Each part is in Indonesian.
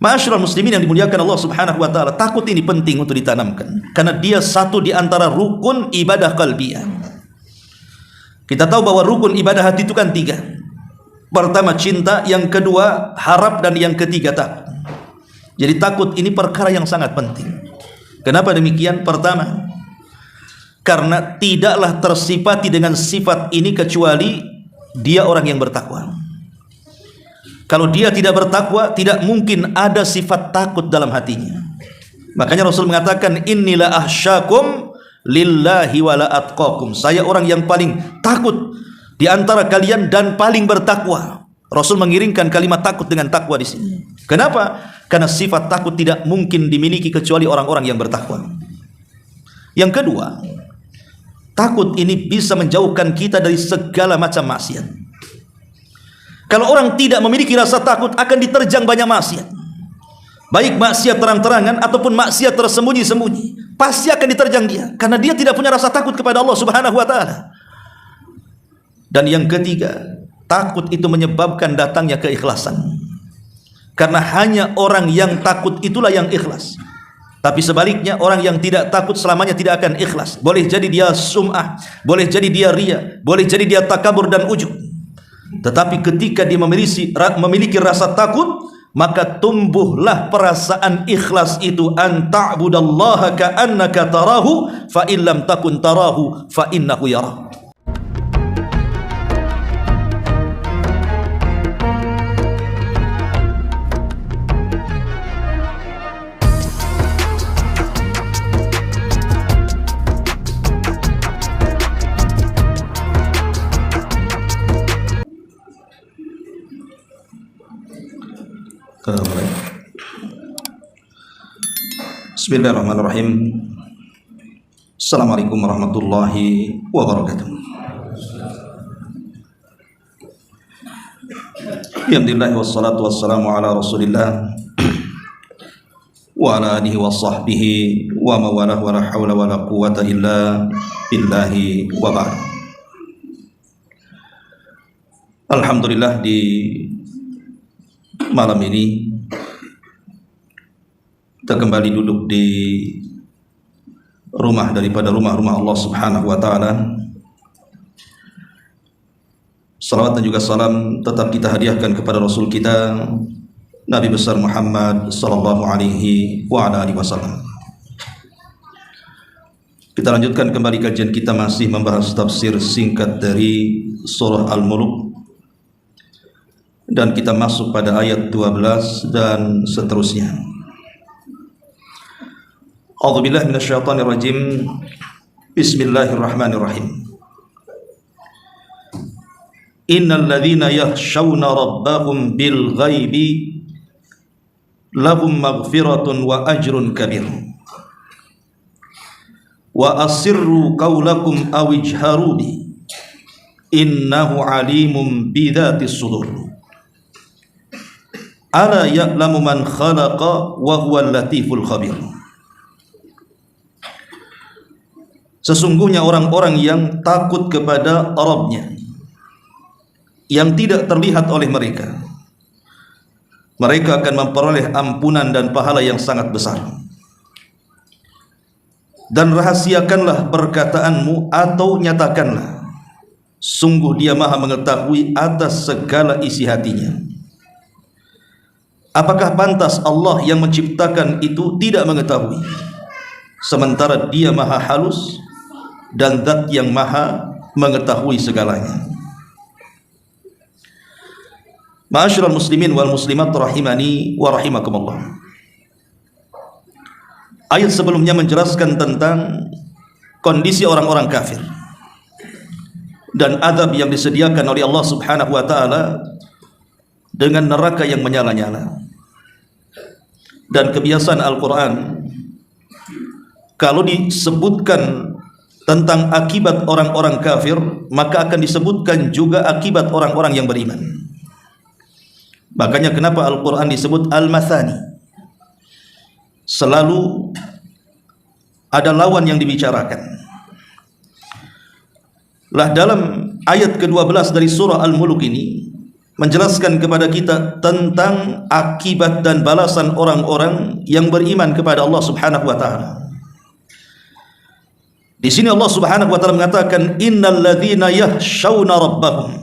Ma'asyiral muslimin yang dimuliakan Allah Subhanahu wa taala, takut ini penting untuk ditanamkan karena dia satu di antara rukun ibadah qalbiyah. Kita tahu bahwa rukun ibadah hati itu kan 3. Pertama cinta, yang kedua harap, dan yang ketiga takut. Jadi takut ini perkara yang sangat penting. Kenapa demikian? Pertama, karena tidaklah tersifati dengan sifat ini kecuali dia orang yang bertakwa. Kalau dia tidak bertakwa, tidak mungkin ada sifat takut dalam hatinya. Makanya Rasul mengatakan, innila ahsyakum lillahi wala atqakum. Saya orang yang paling takut di antara kalian dan paling bertakwa. Rasul mengiringkan kalimat takut dengan takwa di sini. Kenapa? Karena sifat takut tidak mungkin dimiliki kecuali orang-orang yang bertakwa. Yang kedua, takut ini bisa menjauhkan kita dari segala macam maksiat. Kalau orang tidak memiliki rasa takut, akan diterjang banyak maksiat. Baik maksiat terang-terangan ataupun maksiat tersembunyi-sembunyi, pasti akan diterjang dia, karena dia tidak punya rasa takut kepada Allah Subhanahu wa taala. Dan yang ketiga, takut itu menyebabkan datangnya keikhlasan. Karena hanya orang yang takut itulah yang ikhlas. Tapi sebaliknya, orang yang tidak takut selamanya tidak akan ikhlas. Boleh jadi dia sum'ah, boleh jadi dia ria, boleh jadi dia takabur dan ujub. Tetapi ketika dia memiliki rasa takut, maka tumbuhlah perasaan ikhlas itu. An ta'budallaha ka'annaka tarahu, fa in lam takun tarahu fa innahu yarah. Bismillahirrahmanirrahim. Assalamualaikum warahmatullahi wabarakatuh. Alhamdulillah wassalatu wassalamu ala Rasulillah wa ala alihi wa sahbihi wa mawalah wa la hawla wa la quwwata illa billahi wa ba'd. Alhamdulillah, di malam ini kita kembali duduk di rumah daripada rumah-rumah Allah Subhanahu wa taala. Salawat dan juga salam tetap kita hadiahkan kepada Rasul kita Nabi besar Muhammad sallallahu alaihi wa ala alihi wasallam. Kita lanjutkan kembali kajian kita, masih membahas tafsir singkat dari surah Al-Mulk, dan kita masuk pada ayat 12 dan seterusnya. A'udzubillahi minasyaitonir rajim. Bismillahirrahmanirrahim. Innal ladzina yakhshawna rabbahum bil ghaibi lahum maghfiratun wa ajrun kabir. Wa asirru qawlakum aw ijharu bi innahu alimun bidzatis sudur. Ala ya'lamu man khalaqa wa huwal latiful khabir. Sesungguhnya orang-orang yang takut kepada Rabb-nya, yang tidak terlihat oleh mereka, mereka akan memperoleh ampunan dan pahala yang sangat besar. Dan rahasiakanlah perkataanmu atau nyatakanlah, sungguh dia maha mengetahui atas segala isi hatinya. Apakah pantas Allah yang menciptakan itu tidak mengetahui, sementara dia maha halus dan zat yang maha mengetahui segalanya. Ma'asyiral muslimin wal muslimat rahimani wa rahimakumullah. Ayat sebelumnya menjelaskan tentang kondisi orang-orang kafir dan azab yang disediakan oleh Allah Subhanahu wa taala dengan neraka yang menyala-nyala. Dan kebiasaan Al-Qur'an, kalau disebutkan tentang akibat orang-orang kafir, maka akan disebutkan juga akibat orang-orang yang beriman. Makanya kenapa Al-Quran disebut Al-Mathani, selalu ada lawan yang dibicarakan. Lah dalam ayat ke-12 dari surah Al-Mulk ini, menjelaskan kepada kita tentang akibat dan balasan orang-orang yang beriman kepada Allah Subhanahu wa taala. Di sini Allah Subhanahu wa taala mengatakan innal ladzina yakhshawna rabbahum,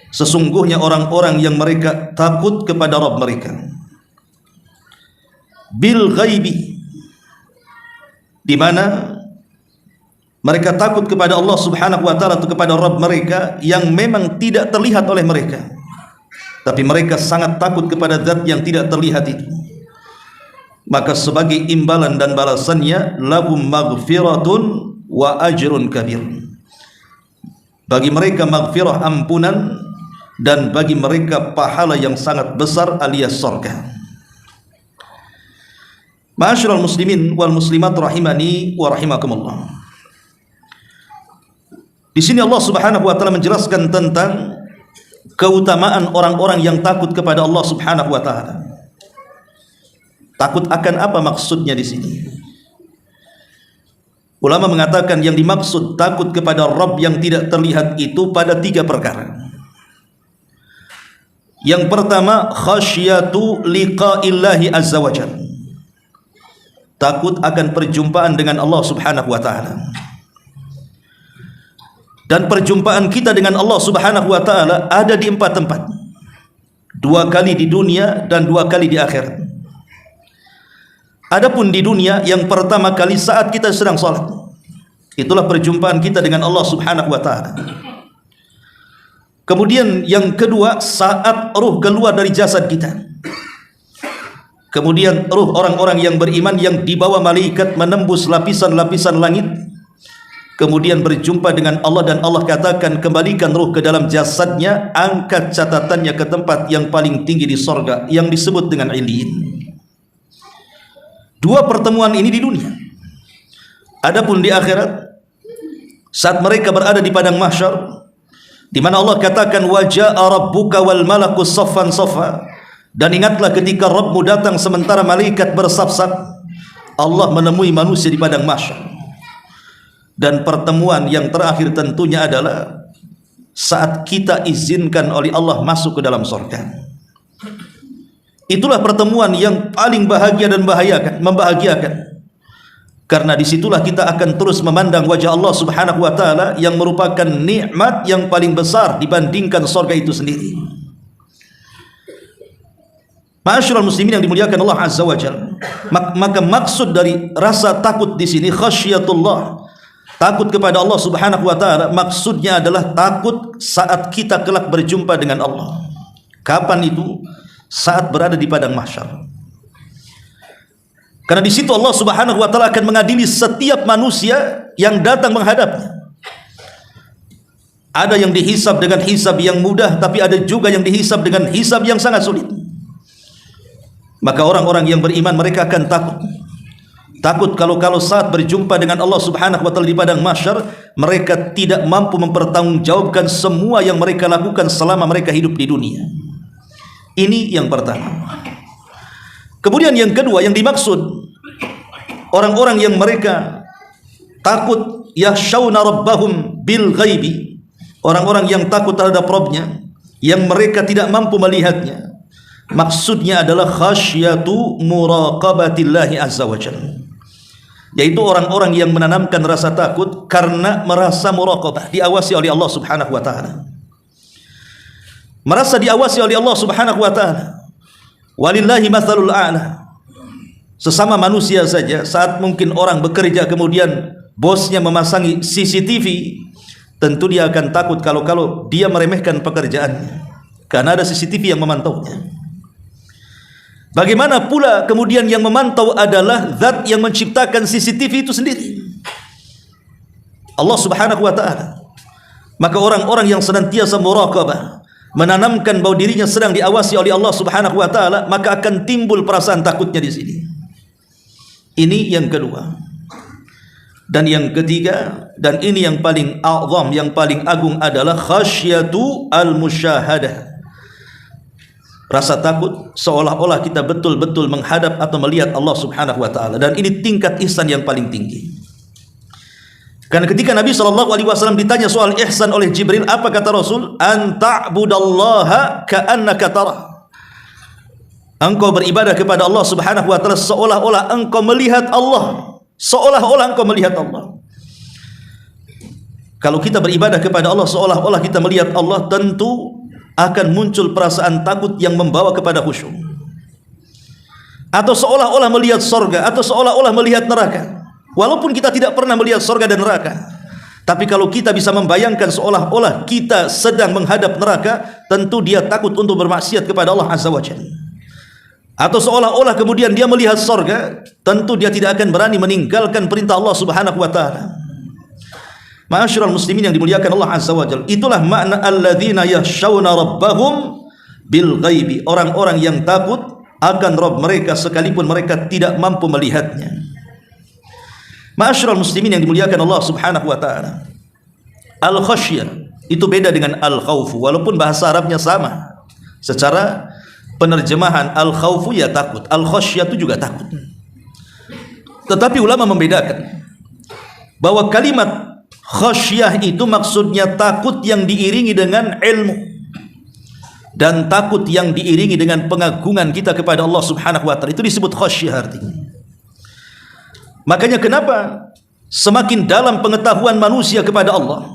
sesungguhnya orang-orang yang mereka takut kepada Rabb mereka, bil ghaibi, di mana mereka takut kepada Allah Subhanahu wa taala atau kepada Rabb mereka yang memang tidak terlihat oleh mereka, tapi mereka sangat takut kepada zat yang tidak terlihat itu. Maka sebagai imbalan dan balasannya, lahum maghfiratun wa ajrun kabir, bagi mereka maghfirah, ampunan, dan bagi mereka pahala yang sangat besar alias surga. Ma'asyiral muslimin wal muslimat rahimani wa rahimakumullah. Di sini Allah Subhanahu wa taala menjelaskan tentang keutamaan orang-orang yang takut kepada Allah Subhanahu wa taala. Takut akan apa maksudnya di sini? Ulama mengatakan yang dimaksud takut kepada Rabb yang tidak terlihat itu pada 3 perkara. Yang pertama, khasyatu liqa'illahi azza wajalla, takut akan perjumpaan dengan Allah Subhanahu wa taala. Dan perjumpaan kita dengan Allah Subhanahu wa taala ada di 4 tempat. 2 kali di dunia dan 2 kali di akhirat. Adapun di dunia, yang pertama kali saat kita sedang salat, itulah perjumpaan kita dengan Allah Subhanahu wa taala. Kemudian yang kedua, saat ruh keluar dari jasad kita. Kemudian ruh orang-orang yang beriman yang dibawa malaikat menembus lapisan-lapisan langit, kemudian berjumpa dengan Allah, dan Allah katakan kembalikan ruh ke dalam jasadnya, angkat catatannya ke tempat yang paling tinggi di sorga yang disebut dengan Iliyin. 2 pertemuan ini di dunia. Adapun di akhirat, saat mereka berada di padang mahsyar, di mana Allah katakan waja'a rabbuka wal malaku saffan saffa, dan ingatlah ketika Rabbmu datang sementara malaikat bersaf-saf, Allah menemui manusia di padang mahsyar. Dan pertemuan yang terakhir tentunya adalah saat kita izinkan oleh Allah masuk ke dalam surga. Itulah pertemuan yang paling bahagia dan membahagiakan. Karena disitulah kita akan terus memandang wajah Allah Subhanahu wa taala yang merupakan nikmat yang paling besar dibandingkan surga itu sendiri. Ma'asyiral muslimin yang dimuliakan Allah Azza wa Jalla, maka maksud dari rasa takut di sini khasyatullah, takut kepada Allah Subhanahu wa taala, maksudnya adalah takut saat kita kelak berjumpa dengan Allah. Kapan itu? Saat berada di padang mahsyar. Karena di situ Allah Subhanahu wa taala akan mengadili setiap manusia yang datang menghadapnya. Ada yang dihisab dengan hisab yang mudah, tapi ada juga yang dihisab dengan hisab yang sangat sulit. Maka orang-orang yang beriman mereka akan takut kalau saat berjumpa dengan Allah Subhanahu wa taala di padang mahsyar, mereka tidak mampu mempertanggungjawabkan semua yang mereka lakukan selama mereka hidup di dunia. Ini yang pertama. Kemudian yang kedua, yang dimaksud orang-orang yang mereka takut yakhshawna rabbahum bil ghaibi, orang-orang yang takut terhadap Rabbnya yang mereka tidak mampu melihatnya, maksudnya adalah khasyatu muraqabatillahi azza wa jalla, yaitu orang-orang yang menanamkan rasa takut karena merasa muraqabah, diawasi oleh Allah Subhanahu wa taala. Merasa diawasi oleh Allah Subhanahu wa taala. Walillahi mathalul a'la. Sesama manusia saja, saat mungkin orang bekerja kemudian bosnya memasangi CCTV, tentu dia akan takut kalau dia meremehkan pekerjaannya, karena ada CCTV yang memantaunya. Bagaimana pula kemudian yang memantau adalah zat yang menciptakan CCTV itu sendiri, Allah Subhanahu wa taala. Maka orang-orang yang senantiasa muraqabah, menanamkan bahwa dirinya sedang diawasi oleh Allah Subhanahu wa taala, maka akan timbul perasaan takutnya di sini. Ini yang kedua. Dan yang ketiga, dan ini yang paling a'zam, yang paling agung adalah khasyatu al-musyahadah. Rasa takut seolah-olah kita betul-betul menghadap atau melihat Allah Subhanahu wa taala, dan ini tingkat ihsan yang paling tinggi. Karena ketika Nabi SAW ditanya soal ihsan oleh Jibril, apa kata Rasul? An ta'budallaha ka'annaka tarah. Engkau beribadah kepada Allah Subhanahu wa taala seolah-olah engkau melihat Allah. Seolah-olah engkau melihat Allah. Kalau kita beribadah kepada Allah seolah-olah kita melihat Allah, tentu akan muncul perasaan takut yang membawa kepada khusyuk. Atau seolah-olah melihat sorga, atau seolah-olah melihat neraka. Walaupun kita tidak pernah melihat surga dan neraka, tapi kalau kita bisa membayangkan seolah-olah kita sedang menghadap neraka, tentu dia takut untuk bermaksiat kepada Allah Azza wa Jalla. Atau seolah-olah kemudian dia melihat surga, tentu dia tidak akan berani meninggalkan perintah Allah Subhanahu wa taala. Ma'asyiral muslimin yang dimuliakan Allah Azza wa Jalla, itulah makna alladzina yakhshawna rabbahum bil ghaibi, orang-orang yang takut akan Rabb mereka sekalipun mereka tidak mampu melihatnya. Ma'asyiral muslimin yang dimuliakan Allah Subhanahu wa taala, al-khasyah itu beda dengan al-khaufu, walaupun bahasa Arabnya sama. Secara penerjemahan al-khaufu ya takut, al-khasyah itu juga takut. Tetapi ulama membedakan bahwa kalimat khasyah itu maksudnya takut yang diiringi dengan ilmu, dan takut yang diiringi dengan pengagungan kita kepada Allah Subhanahu wa taala, itu disebut khasyah artinya. Makanya kenapa semakin dalam pengetahuan manusia kepada Allah,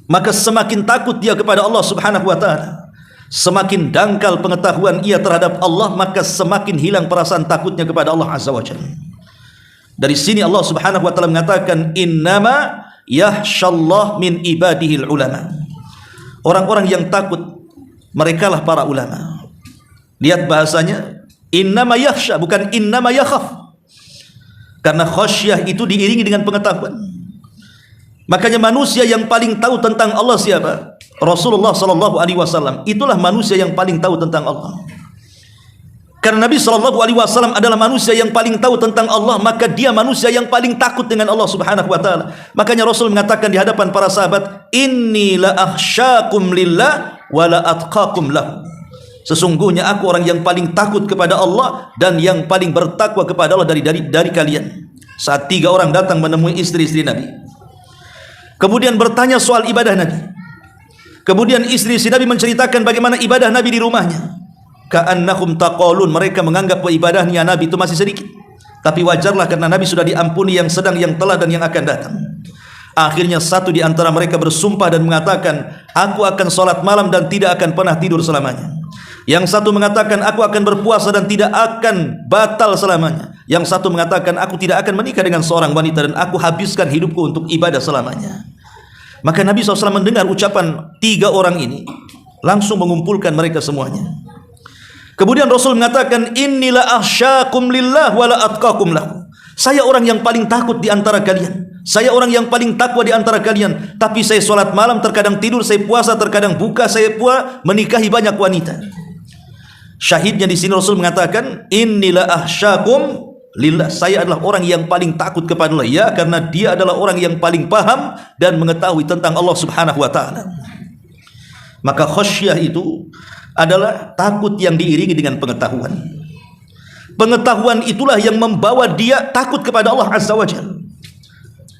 maka semakin takut dia kepada Allah Subhanahu wa taala. Semakin dangkal pengetahuan ia terhadap Allah, maka semakin hilang perasaan takutnya kepada Allah Azza wa Jalla. Dari sini Allah Subhanahu wa taala mengatakan innama yakhshallah min ibadihil ulama. Orang-orang yang takut merekalah para ulama. Lihat bahasanya, innama yakhsha, bukan innama yakhaf. Karena khasyah itu diiringi dengan pengetahuan. Makanya manusia yang paling tahu tentang Allah siapa? Rasulullah sallallahu alaihi wasallam. Itulah manusia yang paling tahu tentang Allah. Karena Nabi sallallahu alaihi wasallam adalah manusia yang paling tahu tentang Allah, maka dia manusia yang paling takut dengan Allah Subhanahu wa taala. Makanya Rasul mengatakan di hadapan para sahabat, "Inni la akhsyakum lillah wa la atqakum lahu." Sesungguhnya aku orang yang paling takut kepada Allah dan yang paling bertakwa kepada Allah dari kalian. Saat 3 orang datang menemui istri-istri Nabi, kemudian bertanya soal ibadah Nabi. Kemudian istri-istri Nabi menceritakan bagaimana ibadah Nabi di rumahnya. Ka'annahum taqalun, mereka menganggap bahwa ibadahnya Nabi itu masih sedikit. Tapi wajarlah karena Nabi sudah diampuni yang sedang, yang telah, dan yang akan datang. Akhirnya satu di antara mereka bersumpah dan mengatakan, aku akan sholat malam dan tidak akan pernah tidur selamanya. Yang satu mengatakan, aku akan berpuasa dan tidak akan batal selamanya. Yang satu mengatakan, aku tidak akan menikah dengan seorang wanita dan aku habiskan hidupku untuk ibadah selamanya. Maka Nabi SAW mendengar ucapan 3 orang ini, langsung mengumpulkan mereka semuanya. Kemudian Rasul mengatakan, innila akhsyakum lillah wa la atqakum lahu. Saya orang yang paling takut di antara kalian. Saya orang yang paling takwa di antara kalian. Tapi saya sholat malam, terkadang tidur, saya puasa, terkadang buka, saya menikahi banyak wanita. Syahidnya di sini Rasul mengatakan, innila akhsyakum lillah. Saya adalah orang yang paling takut kepada Allah. Ya, karena dia adalah orang yang paling paham dan mengetahui tentang Allah Subhanahu wa taala. Maka khasyah itu adalah takut yang diiringi dengan pengetahuan. Pengetahuan itulah yang membawa dia takut kepada Allah Azza wa Jalla.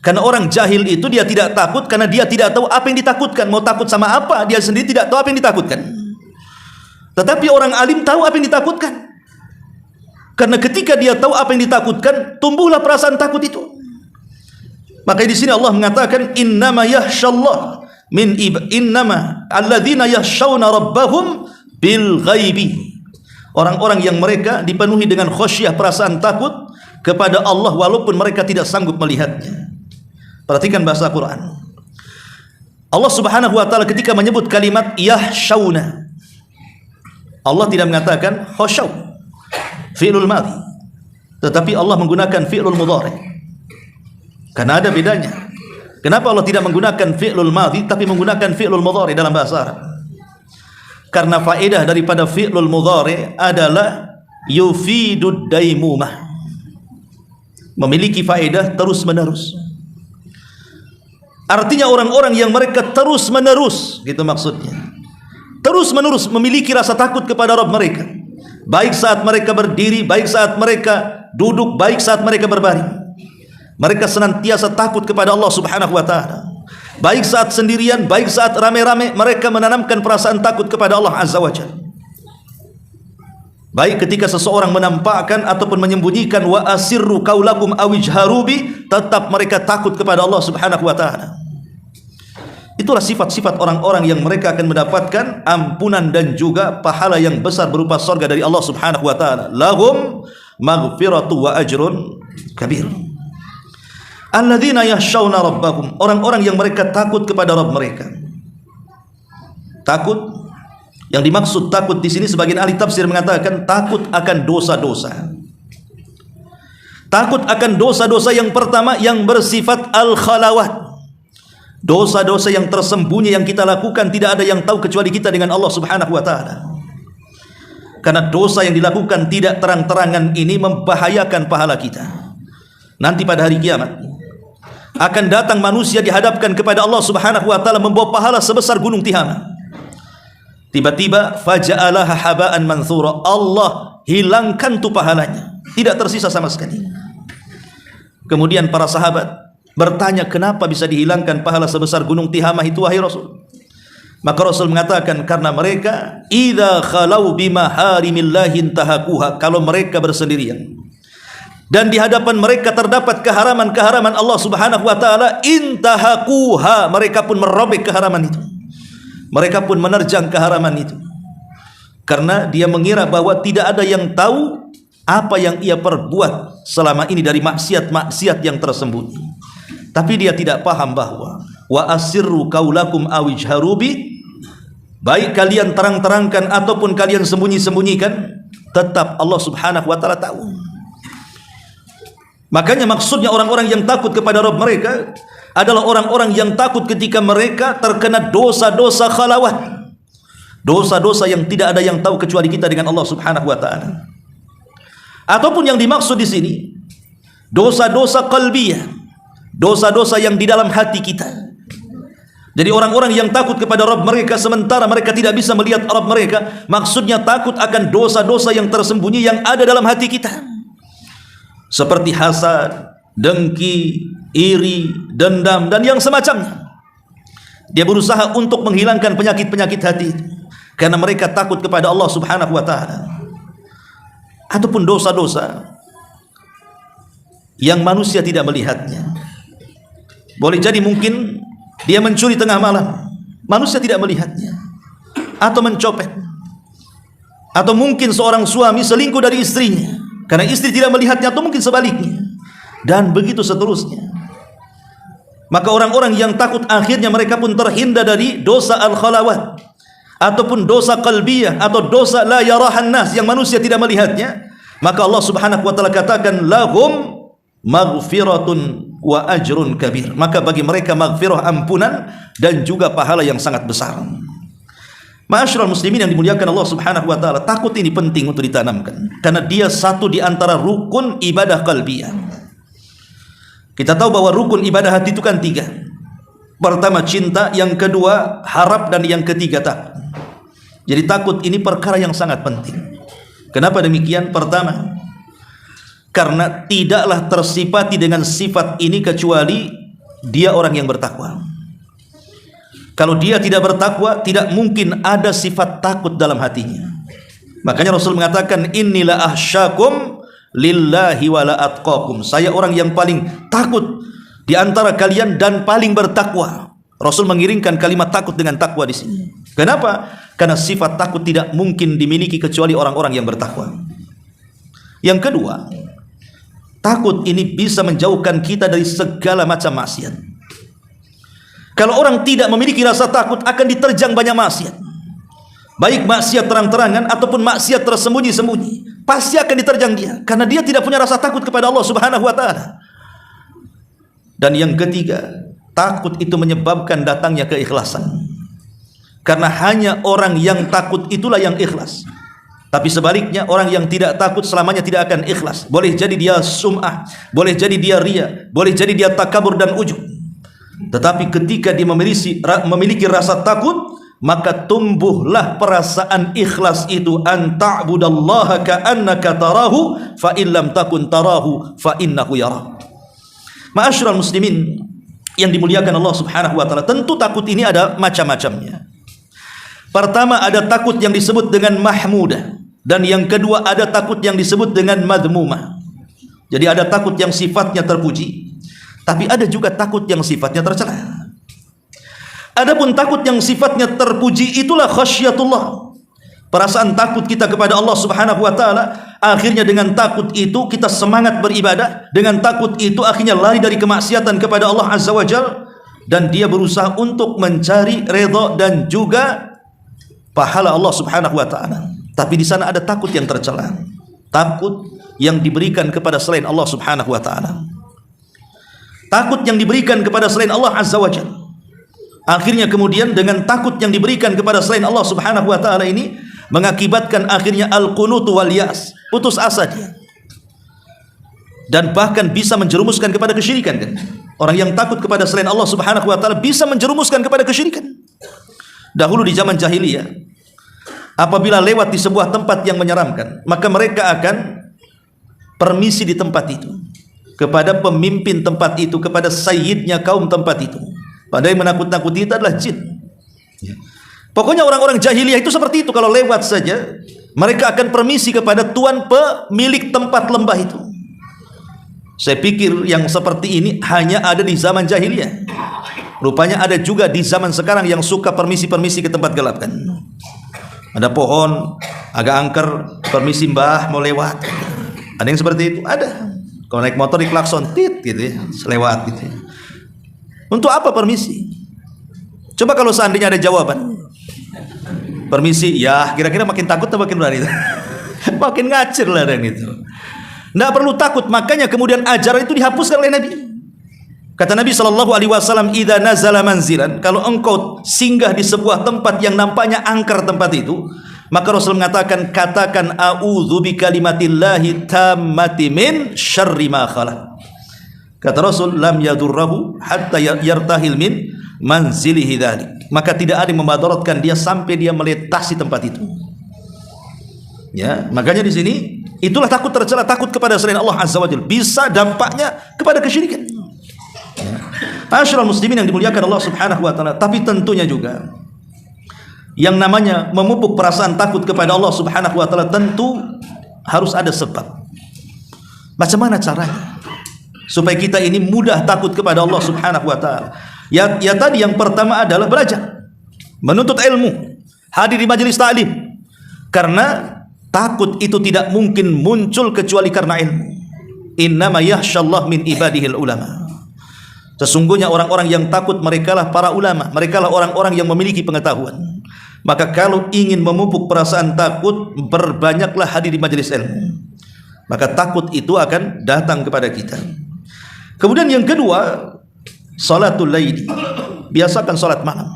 Karena orang jahil itu dia tidak takut karena dia tidak tahu apa yang ditakutkan. Mau takut sama apa, dia sendiri tidak tahu apa yang ditakutkan. Tetapi orang alim tahu apa yang ditakutkan. Karena ketika dia tahu apa yang ditakutkan, tumbuhlah perasaan takut itu. Maka di sini Allah mengatakan, innama yakhshallah min innama alladzina yakhshawna rabbahum bil ghaibi. Orang-orang yang mereka dipenuhi dengan khasyah, perasaan takut kepada Allah walaupun mereka tidak sanggup melihatnya. Perhatikan bahasa Quran. Allah Subhanahu wa taala ketika menyebut kalimat yakhshawna, Allah tidak mengatakan khasyaw, fi'lul madhi, tetapi Allah menggunakan fi'lul mudhari. Karena ada bedanya. Kenapa Allah tidak menggunakan fi'lul madhi tapi menggunakan fi'lul mudhari dalam bahasa Arab? Karena faedah daripada fi'lul mudhari adalah yufidud daimumah, memiliki faedah terus menerus. Artinya orang-orang yang mereka terus menerus, gitu maksudnya, terus menerus memiliki rasa takut kepada Rabb mereka, baik saat mereka berdiri, baik saat mereka duduk, baik saat mereka berbaring. Mereka senantiasa takut kepada Allah Subhanahu wa taala. Baik saat sendirian, baik saat rame-rame, mereka menanamkan perasaan takut kepada Allah Azza wa Jalla. Baik ketika seseorang menampakkan ataupun menyembunyikan wa asirru qaulakum aw ijharu bi, tetap mereka takut kepada Allah Subhanahu wa taala. Itulah sifat-sifat orang-orang yang mereka akan mendapatkan ampunan dan juga pahala yang besar berupa surga dari Allah Subhanahu wa taala. Lahum maghfiratu wa ajrun kabir. Alladzina yakhshawna rabbahum, orang-orang yang mereka takut kepada Rabb mereka. Takut, yang dimaksud takut di sini sebagian ahli tafsir mengatakan takut akan dosa-dosa. Takut akan dosa-dosa yang pertama yang bersifat al-khalawat. Dosa-dosa yang tersembunyi yang kita lakukan tidak ada yang tahu kecuali kita dengan Allah Subhanahu wa taala. Karena dosa yang dilakukan tidak terang-terangan ini membahayakan pahala kita. Nanti pada hari kiamat akan datang manusia dihadapkan kepada Allah Subhanahu wa taala membawa pahala sebesar gunung Tihama. Tiba-tiba faja'alaha haba'an manthura, Allah hilangkan tu pahalanya, tidak tersisa sama sekali. Kemudian para sahabat bertanya, kenapa bisa dihilangkan pahala sebesar gunung Tihama itu wahai Rasul? Maka Rasul mengatakan, karena mereka idza khalau bimaharimillahi intahakuha, kalau mereka bersendirian dan di hadapan mereka terdapat keharaman-keharaman Allah Subhanahu wa taala, intahakuha, mereka pun merobek keharaman itu. Mereka pun menerjang keharaman itu. Karena dia mengira bahwa tidak ada yang tahu apa yang ia perbuat selama ini dari maksiat-maksiat yang tersembunyi. Tapi dia tidak paham bahwa wa asirru qaulakum aw ijharu bi, baik kalian terang-terangkan ataupun kalian sembunyi-sembunyikan, tetap Allah Subhanahu wa taala tahu. Makanya maksudnya orang-orang yang takut kepada Rabb mereka adalah orang-orang yang takut ketika mereka terkena dosa-dosa khalawat. Dosa-dosa yang tidak ada yang tahu kecuali kita dengan Allah Subhanahu wa taala. Ataupun yang dimaksud di sini dosa-dosa qalbiyah, dosa-dosa yang di dalam hati kita. Jadi orang-orang yang takut kepada Rabb mereka sementara mereka tidak bisa melihat Rabb mereka, maksudnya takut akan dosa-dosa yang tersembunyi yang ada dalam hati kita. Seperti hasad, dengki, iri, dendam dan yang semacamnya. Dia berusaha untuk menghilangkan penyakit-penyakit hati karena mereka takut kepada Allah Subhanahu wa taala. Ataupun dosa-dosa yang manusia tidak melihatnya. Boleh jadi mungkin dia mencuri tengah malam, manusia tidak melihatnya, atau mencopet, atau mungkin seorang suami selingkuh dari istrinya karena istri tidak melihatnya, atau mungkin sebaliknya, dan begitu seterusnya. Maka orang-orang yang takut akhirnya mereka pun terhindar dari dosa al-khalawat ataupun dosa qalbiyah atau dosa la yarahan nas yang manusia tidak melihatnya. Maka Allah Subhanahu wa taala katakan lahum maghfiratun wa ajrun kabir. Maka bagi mereka maghfirah, ampunan, dan juga pahala yang sangat besar. Ma'asyiral muslimin yang dimuliakan Allah Subhanahu wa taala, takut ini penting untuk ditanamkan karena dia satu di antara rukun ibadah qalbiyah. Kita tahu bahwa rukun ibadah hati itu kan 3. Pertama cinta, yang kedua harap, dan yang ketiga takut. Jadi takut ini perkara yang sangat penting. Kenapa demikian? Pertama, karena tidaklah tersifati dengan sifat ini kecuali dia orang yang bertakwa. Kalau dia tidak bertakwa, tidak mungkin ada sifat takut dalam hatinya. Makanya Rasul mengatakan, innila ahsyakum lillahi wala atqakum. Saya orang yang paling takut di antara kalian dan paling bertakwa. Rasul mengiringkan kalimat takut dengan takwa di sini. Kenapa? Karena sifat takut tidak mungkin dimiliki kecuali orang-orang yang bertakwa. Yang kedua, takut ini bisa menjauhkan kita dari segala macam maksiat. Kalau orang tidak memiliki rasa takut, akan diterjang banyak maksiat. Baik maksiat terang-terangan ataupun maksiat tersembunyi-sembunyi, pasti akan diterjang dia karena dia tidak punya rasa takut kepada Allah Subhanahu wa taala. Dan yang ketiga, takut itu menyebabkan datangnya keikhlasan. Karena hanya orang yang takut itulah yang ikhlas. Tapi sebaliknya, orang yang tidak takut selamanya tidak akan ikhlas. Boleh jadi dia sum'ah, boleh jadi dia ria, boleh jadi dia takabur dan ujub. Tetapi ketika dia memiliki rasa takut, maka tumbuhlah perasaan ikhlas itu, an ta'budallaha ka'annaka tarahu fa illam takun tarahu fa innahu yara. Ma'asyiral muslimin yang dimuliakan Allah Subhanahu wa taala, tentu takut ini ada macam-macamnya. Pertama, ada takut yang disebut dengan mahmudah, dan yang kedua ada takut yang disebut dengan madmumah. Jadi ada takut yang sifatnya terpuji, tapi ada juga takut yang sifatnya tercela. Adapun takut yang sifatnya terpuji itulah khasyatullah. Perasaan takut kita kepada Allah Subhanahu wa taala, akhirnya dengan takut itu kita semangat beribadah, dengan takut itu akhirnya lari dari kemaksiatan kepada Allah Azza wa Jalla, dan dia berusaha untuk mencari redha dan juga pahala Allah Subhanahu wa taala. Tapi di sana ada takut yang tercela, takut yang diberikan kepada selain Allah Subhanahu wa taala. Takut yang diberikan kepada selain Allah Azza wa Jalla. Akhirnya kemudian dengan takut yang diberikan kepada selain Allah Subhanahu wa taala ini mengakibatkan akhirnya al-qunut wal yas, putus asa dia. Dan bahkan bisa menjerumuskan kepada kesyirikan kan. Orang yang takut kepada selain Allah Subhanahu wa taala bisa menjerumuskan kepada kesyirikan. Dahulu di zaman jahiliyah, apabila lewat di sebuah tempat yang menyeramkan, maka mereka akan permisi di tempat itu kepada pemimpin tempat itu, kepada sayyidnya kaum tempat itu. Padahal yang menakut-nakuti itu adalah jin. Pokoknya orang-orang jahiliyah itu seperti itu. Kalau lewat saja, mereka akan permisi kepada tuan pemilik tempat lembah itu. Saya pikir yang seperti ini hanya ada di zaman jahiliyah. Rupanya ada juga di zaman sekarang yang suka permisi-permisi ke tempat gelap kan. Ada pohon agak angker, permisi mbah mau lewat. Ada yang seperti itu, ada. Kalau naik motor di klakson tit gitu ya, selewat gitu ya. Untuk apa permisi? Coba kalau seandainya ada jawaban. Permisi, ya kira-kira makin takut atau makin berani? Makin ngacir lah dan itu. Tidak perlu takut, makanya kemudian ajaran itu dihapuskan oleh Nabi. Kata Nabi SAW, "Idza nazala manzilan," kalau engkau singgah di sebuah tempat yang nampaknya angker tempat itu, maka Rasul mengatakan, katakan a'udzu bikalimatillahi tammati min syarri ma khalaq. Kata Rasul, lam yadurrahu hatta yartahil min manzilihi dzalik. Maka tidak ada yang memadaratkan dia sampai dia melintasi tempat itu. Ya, makanya di sini itulah takut tercela, takut kepada selain Allah Azza wa Jalla. Bisa dampaknya kepada kesyirikan. Ya. Ma'asyiral muslimin yang dimuliakan Allah Subhanahu wa taala, tapi tentunya juga yang namanya memupuk perasaan takut kepada Allah Subhanahu wa taala tentu harus ada sebab. Macam mana caranya supaya kita ini mudah takut kepada Allah Subhanahu wa taala? Ya tadi yang pertama adalah belajar, menuntut ilmu, hadir di majelis ta'lim. Karena takut itu tidak mungkin muncul kecuali karena ilmu. Innama yakhsyallah min ibadihil ulama. Sesungguhnya orang-orang yang takut merekalah para ulama, merekalah orang-orang yang memiliki pengetahuan. Maka kalau ingin memupuk perasaan takut, berbanyaklah hadir di majelis ilmu. Maka takut itu akan datang kepada kita. Kemudian yang kedua, salatul laili. Biasakan salat malam.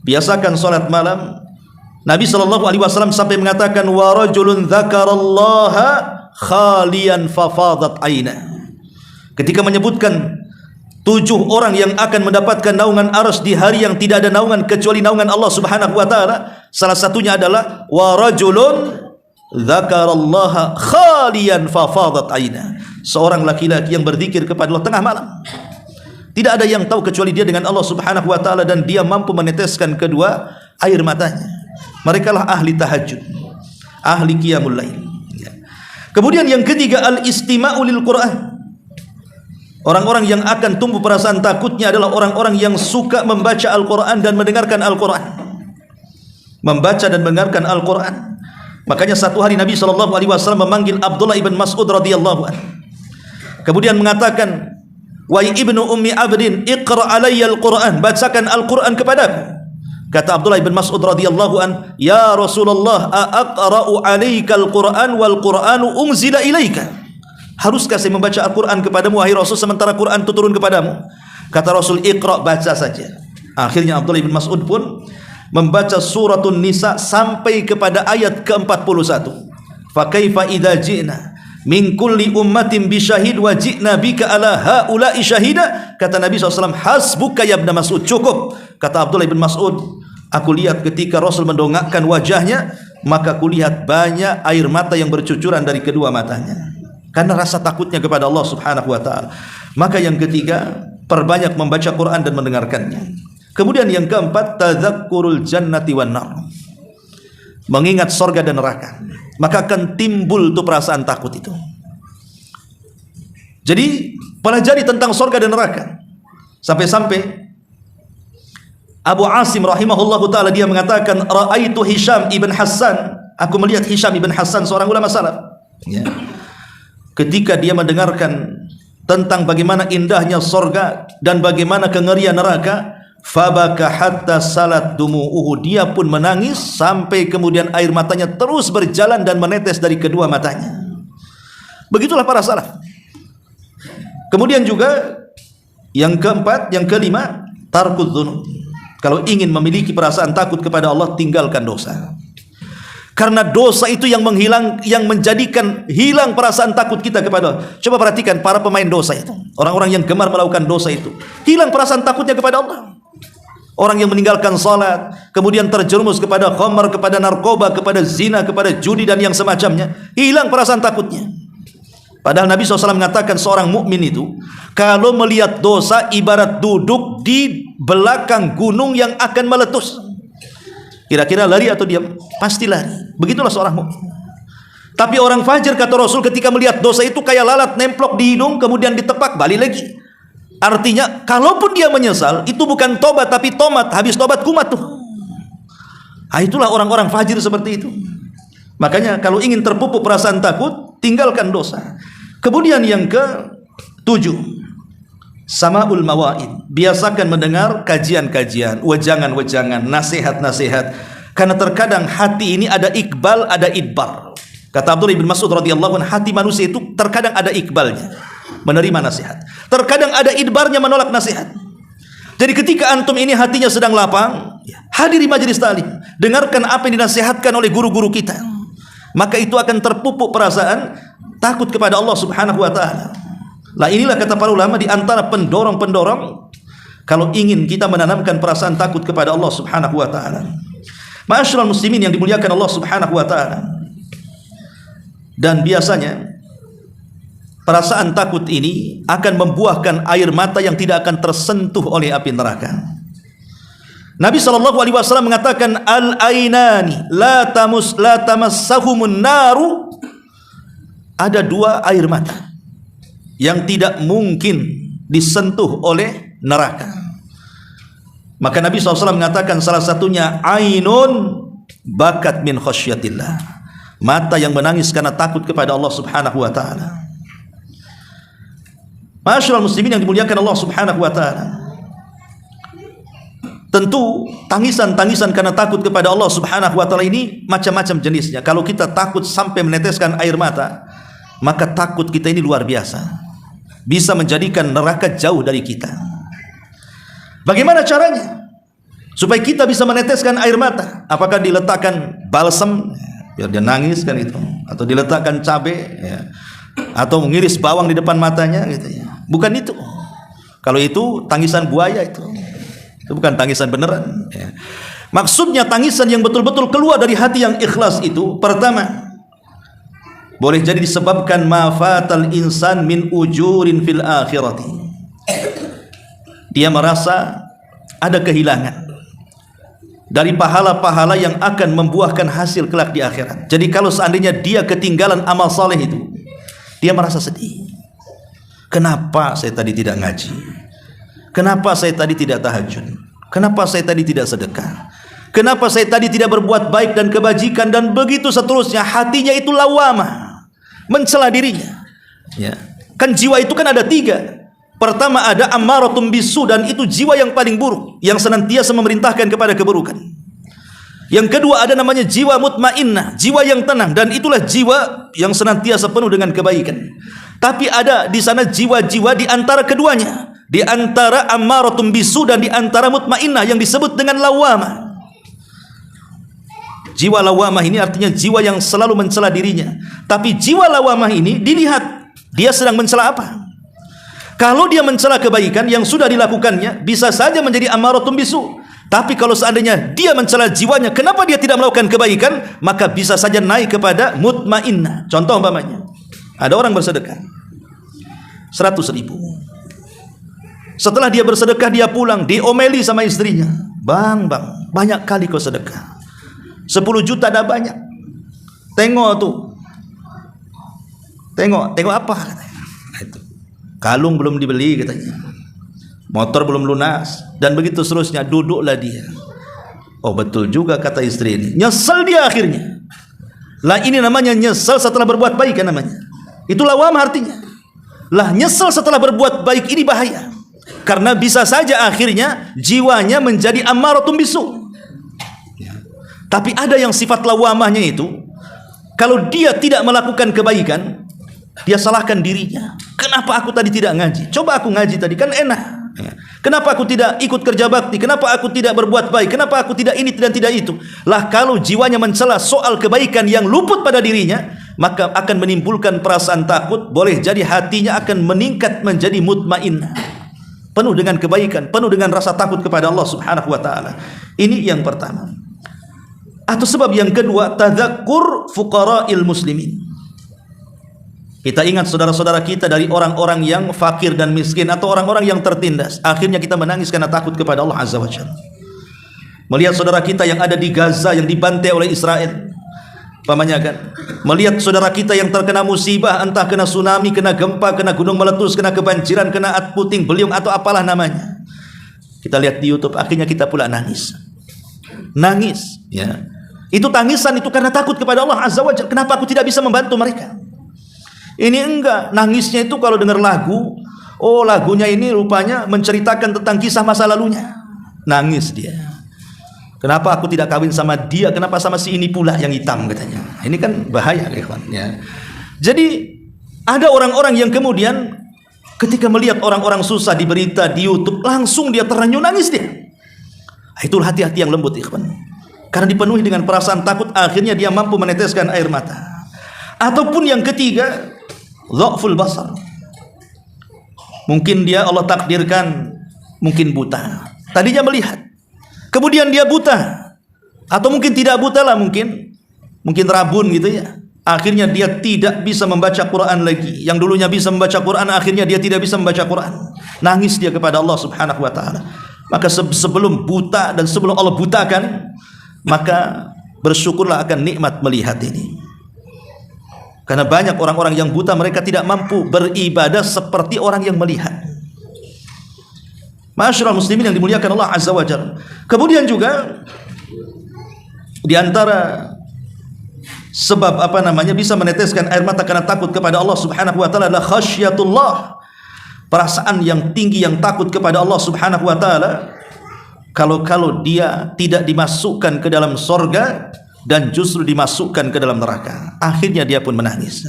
Biasakan salat malam. Nabi SAW sampai mengatakan, wa rajulun dzakarallaha khalian fafadat aina. Ketika menyebutkan 7 orang yang akan mendapatkan naungan arsy di hari yang tidak ada naungan kecuali naungan Allah Subhanahu wa taala, salah satunya adalah wa rajulun dzakarallaha khalian fafadat aina. Seorang laki-laki yang berzikir kepada Allah tengah malam. Tidak ada yang tahu kecuali dia dengan Allah Subhanahu wa taala, dan dia mampu meneteskan kedua air matanya. Merekalah ahli tahajud, ahli qiyamul lail. Kemudian yang ketiga, al-istima'u lil Qur'an. Orang-orang yang akan tumbuh perasaan takutnya adalah orang-orang yang suka membaca Al-Quran dan mendengarkan Al-Quran. Membaca dan mendengarkan Al-Quran. Makanya satu hari Nabi SAW memanggil Abdullah ibn Mas'ud radhiyallahu anhu. Kemudian mengatakan, "Wahai ibnu ummi abdin, iqra alayya Al-Quran, bacakan Al-Quran kepadaku." Kata Abdullah ibn Mas'ud radhiyallahu anhu, "Ya Rasulullah, aqra'u alayka Al-Quran wal Qur'anu unzila ilaika." Haruskah saya membaca Al-Quran kepadamu, wahai Rasul, sementara Quran itu turun kepadamu? Kata Rasul, iqra, baca saja. Akhirnya Abdullah bin Mas'ud pun membaca suratun Nisa sampai kepada ayat ke-41. Fa kaifa idza ji'na min kulli ummatin bi syahid wa ji'na bika ala haula'i syahida. Kata Nabi SAW, hasbuka ya ibn Mas'ud, cukup. Kata Abdullah bin Mas'ud, aku lihat ketika Rasul mendongakkan wajahnya, maka kulihat banyak air mata yang bercucuran dari kedua matanya. Karena rasa takutnya kepada Allah Subhanahu wa taala. Maka yang ketiga, perbanyak membaca Quran dan mendengarkannya. Kemudian yang keempat, tadzakkurul jannati wan nar. Mengingat sorga dan neraka. Maka akan timbul tuh perasaan takut itu. Jadi pelajari tentang sorga dan neraka. Sampai-sampai Abu Asim rahimahullahu ta'ala dia mengatakan, ra'aitu Hisham ibn Hassan, aku melihat Hisham ibn Hassan, seorang ulama salaf, ya. Ketika dia mendengarkan tentang bagaimana indahnya sorga dan bagaimana kengerian neraka, fabaka hatta salat dumu'uhu, dia pun menangis sampai kemudian air matanya terus berjalan dan menetes dari kedua matanya. Begitulah para salaf. Kemudian juga yang keempat, yang kelima, tarkud dzunub. Kalau ingin memiliki perasaan takut kepada Allah, tinggalkan dosa. Karena dosa itu yang menjadikan hilang perasaan takut kita kepada Allah. Coba perhatikan para pemain dosa itu, orang-orang yang gemar melakukan dosa itu, hilang perasaan takutnya kepada Allah. Orang yang meninggalkan salat, kemudian terjerumus kepada khamar, kepada narkoba, kepada zina, kepada judi dan yang semacamnya, hilang perasaan takutnya. Padahal Nabi SAW mengatakan seorang mukmin itu kalau melihat dosa ibarat duduk di belakang gunung yang akan meletus. Kira-kira lari atau diam? Pasti lari. Begitulah seorang mukmin. Tapi orang fajir, kata Rasul, ketika melihat dosa itu kayak lalat nemplok di hidung kemudian ditepak balik lagi. Artinya kalaupun dia menyesal, itu bukan tobat tapi tomat. Habis tobat kumat tuh. Itulah orang-orang fajir seperti itu. Makanya kalau ingin terpupuk perasaan takut, tinggalkan dosa. Kemudian yang ke-7, sama'ul mawaid. Biasakan mendengar kajian-kajian, wejangan-wejangan, nasihat-nasihat. Karena terkadang hati ini ada iqbal, ada idbar. Kata Abdullah bin Mas'ud radhiyallahu anhu, hati manusia itu terkadang ada iqbalnya, menerima nasihat. Terkadang ada idbarnya, menolak nasihat. Jadi ketika antum ini hatinya sedang lapang, hadiri majelis ta'lim, dengarkan apa yang dinasihatkan oleh guru-guru kita. Maka itu akan terpupuk perasaan takut kepada Allah Subhanahu wa ta'ala. Lah inilah kata para ulama di antara pendorong-pendorong kalau ingin kita menanamkan perasaan takut kepada Allah Subhanahu wa ta'ala. Ma'asyiral muslimin yang dimuliakan Allah Subhanahu wa ta'ala. Dan biasanya perasaan takut ini akan membuahkan air mata yang tidak akan tersentuh oleh api neraka. Nabi SAW mengatakan, al-ainani la tamassahumun naru. Ada dua air mata yang tidak mungkin disentuh oleh neraka. Maka Nabi SAW mengatakan salah satunya ainun bakat min khasyatillah, mata yang menangis karena takut kepada Allah Subhanahu wa ta'ala. Ma'asyiral muslimin yang dimuliakan Allah Subhanahu wa ta'ala, tentu tangisan-tangisan karena takut kepada Allah Subhanahu wa ta'ala ini macam-macam jenisnya. Kalau kita takut sampai meneteskan air mata, maka takut kita ini luar biasa, bisa menjadikan neraka jauh dari kita. Bagaimana caranya supaya kita bisa meneteskan air mata? Apakah diletakkan balsam biar dia nangis kan itu, atau diletakkan cabai ya, atau mengiris bawang di depan matanya gitu ya? Bukan itu. Kalau itu tangisan buaya itu bukan tangisan beneran ya. Maksudnya tangisan yang betul-betul keluar dari hati yang ikhlas itu, pertama, boleh jadi disebabkan mafatal insan min ujurin fil akhirati. Dia merasa ada kehilangan dari pahala-pahala yang akan membuahkan hasil kelak di akhirat. Jadi kalau seandainya dia ketinggalan amal saleh itu, dia merasa sedih. Kenapa saya tadi tidak ngaji? Kenapa saya tadi tidak tahajud? Kenapa saya tadi tidak sedekah? Kenapa saya tadi tidak berbuat baik dan kebajikan? Dan begitu seterusnya. Hatinya itu lawamah, mencela dirinya ya. Kan jiwa itu kan ada tiga. Pertama ada ammaratum bisu, dan itu jiwa yang paling buruk, yang senantiasa memerintahkan kepada keburukan. Yang kedua ada namanya jiwa mutmainnah, jiwa yang tenang, dan itulah jiwa yang senantiasa penuh dengan kebaikan. Tapi ada di sana jiwa-jiwa di antara keduanya, di antara ammaratum bisu dan di antara mutmainnah, yang disebut dengan lawamah. Jiwa lawamah ini artinya jiwa yang selalu mencela dirinya. Tapi jiwa lawamah ini dilihat dia sedang mencela apa. Kalau dia mencela kebaikan yang sudah dilakukannya, bisa saja menjadi ammaratum bisu. Tapi kalau seandainya dia mencela jiwanya, kenapa dia tidak melakukan kebaikan, maka bisa saja naik kepada mutmainnah. Contoh umpamanya, ada orang bersedekah 100.000, Setelah dia bersedekah, dia pulang, diomeli sama istrinya. Bang, banyak kali kau sedekah. 10 juta dah banyak. Tengok tuh. Tengok apa katanya. Itu. Kalung belum dibeli katanya. Motor belum lunas dan begitu seterusnya. Duduklah dia. Oh, betul juga kata istri ini. Nyesel dia akhirnya. Lah ini namanya nyesel setelah berbuat baik kan namanya. Itulah lawam artinya. Lah nyesel setelah berbuat baik ini bahaya. Karena bisa saja akhirnya jiwanya menjadi ammaratun bisu. Tapi ada yang sifat lawamahnya itu, kalau dia tidak melakukan kebaikan, dia salahkan dirinya. Kenapa aku tadi tidak ngaji? Coba aku ngaji tadi kan enak. Kenapa aku tidak ikut kerja bakti? Kenapa aku tidak berbuat baik? Kenapa aku tidak ini dan tidak itu? Lah kalau jiwanya mencela soal kebaikan yang luput pada dirinya, maka akan menimbulkan perasaan takut. Boleh jadi hatinya akan meningkat menjadi mutmainnah, penuh dengan kebaikan, penuh dengan rasa takut kepada Allah Subhanahu wa taala. Ini yang pertama. Atau sebab yang kedua, tadzakkur fuqara'il muslimin. Kita ingat saudara-saudara kita dari orang-orang yang fakir dan miskin atau orang-orang yang tertindas. Akhirnya kita menangis karena takut kepada Allah Azza wa Jalla. Melihat saudara kita yang ada di Gaza yang dibantai oleh Israel, pamannya kan. Melihat saudara kita yang terkena musibah, entah kena tsunami, kena gempa, kena gunung meletus, kena kebanjiran, kena puting beliung atau apalah namanya. Kita lihat di YouTube, akhirnya kita pula nangis. Nangis, ya. Itu tangisan itu karena takut kepada Allah Azza wa Jalla. Kenapa aku tidak bisa membantu mereka? Ini enggak, nangisnya itu kalau dengar lagu, oh lagunya ini rupanya menceritakan tentang kisah masa lalunya. Nangis dia. Kenapa aku tidak kawin sama dia? Kenapa sama si ini pula yang hitam katanya. Ini kan bahaya kawan ya. Jadi ada orang-orang yang kemudian ketika melihat orang-orang susah di berita di YouTube, langsung dia terenyuh nangis dia. Itulah hati-hati yang lembut ikhwan. Karena dipenuhi dengan perasaan takut, akhirnya dia mampu meneteskan air mata. Ataupun yang ketiga, dha'ful basar. Mungkin dia Allah takdirkan mungkin buta. Tadinya melihat, kemudian dia buta. Atau mungkin tidak buta lah, mungkin rabun gitu ya. Akhirnya dia tidak bisa membaca Quran lagi. Yang dulunya bisa membaca Quran, akhirnya dia tidak bisa membaca Quran. Nangis dia kepada Allah Subhanahu wa taala. Maka sebelum buta dan sebelum Allah butakan, maka bersyukurlah akan nikmat melihat ini. Karena banyak orang-orang yang buta, mereka tidak mampu beribadah seperti orang yang melihat. Ma'asyiral muslimin yang dimuliakan Allah Azza wa Jalla. Kemudian juga di antara sebab bisa meneteskan air mata karena takut kepada Allah Subhanahu wa taala adalah khasyatullah. Perasaan yang tinggi yang takut kepada Allah Subhanahu wa taala. Kalau dia tidak dimasukkan ke dalam sorga dan justru dimasukkan ke dalam neraka, akhirnya dia pun menangis.